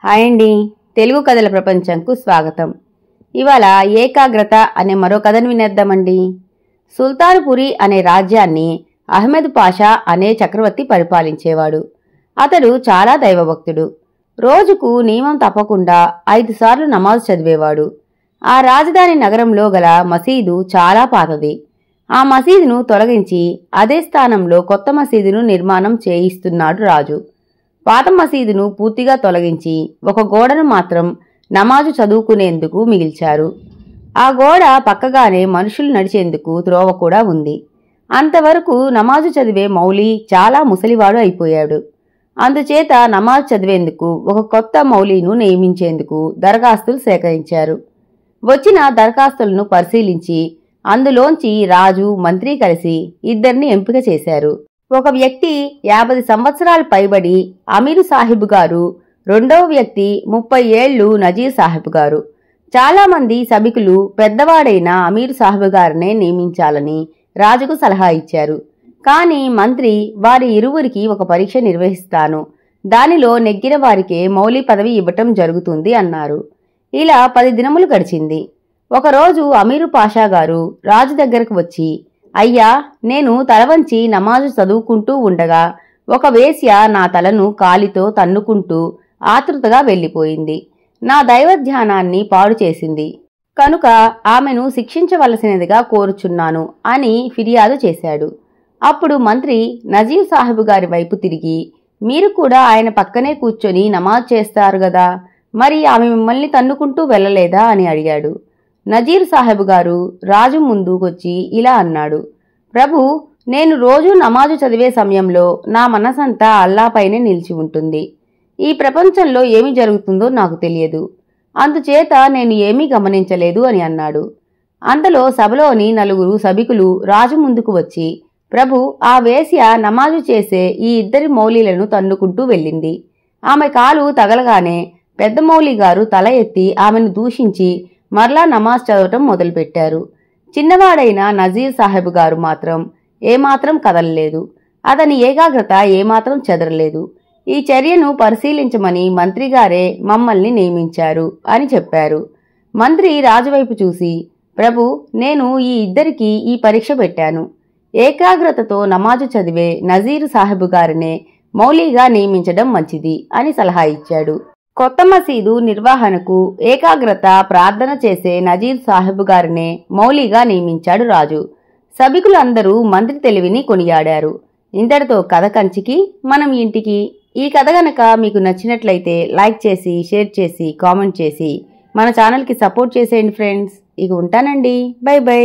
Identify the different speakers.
Speaker 1: Hi అండి, తెలుగు కథల ప్రపంచంకు స్వాగతం. ఇవాళ ఏకాగ్రత అనే మరో కథను వినేద్దామండి. సుల్తాన్పురి అనే రాజ్యాన్ని అహ్మద్ పాషా అనే చక్రవర్తి పరిపాలించేవాడు. అతడు చాలా దైవభక్తుడు. రోజుకు నియమం తప్పకుండా 5 సార్లు నమాజు చదివేవాడు. ఆ రాజధాని నగరంలో గల మసీదు చాలా పాతది. ఆ మసీదును తొలగించి అదే స్థానంలో కొత్త మసీదును నిర్మాణం చేయిస్తున్నాడు రాజు. పాత మసీదును పూర్తిగా తొలగించి ఒక గోడను మాత్రం నమాజు చదువుకునేందుకు మిగిల్చారు. ఆ గోడ పక్కగానే మనుషులు నడిచేందుకు త్రోవ కూడా ఉంది. అంతవరకు నమాజు చదివే మౌలి చాలా ముసలివాడు అయిపోయాడు. అందుచేత నమాజు చదివేందుకు ఒక కొత్త మౌలీను నియమించేందుకు దరఖాస్తులు సేకరించారు. వచ్చిన దరఖాస్తులను పరిశీలించి అందులోంచి రాజు, మంత్రి కలిసి 2 ఎంపిక చేశారు. ఒక వ్యక్తి 50 సంవత్సరాలు పైబడి అమీరు సాహిబ్ గారు, రెండవ వ్యక్తి 30 ఏళ్లు నజీర్ సాహిబ్ గారు. చాలామంది సభికులు పెద్దవాడైన అమీరు సాహిబ్ గారినే నియమించాలని రాజుకు సలహా ఇచ్చారు. కానీ మంత్రి వారి ఇరువురికి ఒక పరీక్ష నిర్వహిస్తాను, దానిలో నెగ్గిన వారికే మౌలి పదవి ఇవ్వటం జరుగుతుంది అన్నారు. ఇలా 10 దినములు గడిచింది. ఒకరోజు అమీరు పాషా గారు రాజు దగ్గరకు వచ్చి, అయ్యా, నేను తలవంచి నమాజు చదువుకుంటూ ఉండగా ఒక వేశ్య నా తలను కాలితో తన్నుకుంటూ ఆతృతగా వెళ్ళిపోయింది. నా దైవధ్యానాన్ని పాడు చేసింది కనుక ఆమెను శిక్షించవలసినదిగా కోరుచున్నాను అని ఫిర్యాదు చేశాడు. అప్పుడు మంత్రి నజీర్ సాహిబ్ గారి వైపు తిరిగి, మీరు కూడా ఆయన పక్కనే కూర్చొని నమాజ్ చేస్తారు గదా, మరి ఆమె మిమ్మల్ని తన్నుకుంటూ వెళ్ళలేదా అని అడిగాడు. నజీర్ సాహెబ్ గారు రాజు ముందుకొచ్చి ఇలా అన్నాడు, ప్రభు, నేను రోజూ నమాజు చదివే సమయంలో నా మనసంతా అల్లాపైనే నిలిచి ఉంటుంది. ఈ ప్రపంచంలో ఏమి జరుగుతుందో నాకు తెలియదు. అందుచేత నేను ఏమీ గమనించలేదు అని అన్నాడు. అంతలో సభలోని 4 సభికులు రాజు ముందుకు వచ్చి, ప్రభు, ఆ వేశ్య నమాజు చేసే ఈ 2 మౌలీలను తన్నుకుంటూ వెళ్ళింది. ఆమె కాలు తగలగానే పెద్ద మౌలి గారు తల ఎత్తి ఆమెను దూషించి మరలా నమాజ్ చదవటం మొదలుపెట్టారు. చిన్నవాడైన నజీర్ సాహెబ్ గారు మాత్రం ఏమాత్రం కదలలేదు. అతని ఏకాగ్రత ఏమాత్రం చెదరలేదు. ఈ చర్యను పరిశీలించమని మంత్రిగారే మమ్మల్ని నియమించారు అని చెప్పారు. మంత్రి రాజువైపు చూసి, ప్రభు, నేను ఈ 2కి ఈ పరీక్ష పెట్టాను. ఏకాగ్రతతో నమాజు చదివే నజీర్ సాహెబ్ గారినే మౌలీగా నియమించడం మంచిది అని సలహా ఇచ్చాడు. కొత్త మసీదు నిర్వహణకు ఏకాగ్రత ప్రార్థన చేసే నజీర్ సాహెబ్ గారినే మౌలిగా నియమించాడు రాజు. సభికులందరూ మంత్రి తెలివిని కొనియాడారు. ఇంతటితో కథ కంచికి మనం ఇంటికి. ఈ కథ గనక మీకు నచ్చినట్లయితే లైక్ చేసి, షేర్ చేసి, కామెంట్ చేసి మన ఛానల్కి సపోర్ట్ చేసేయండి ఫ్రెండ్స్. ఇక ఉంటానండి, బై బై.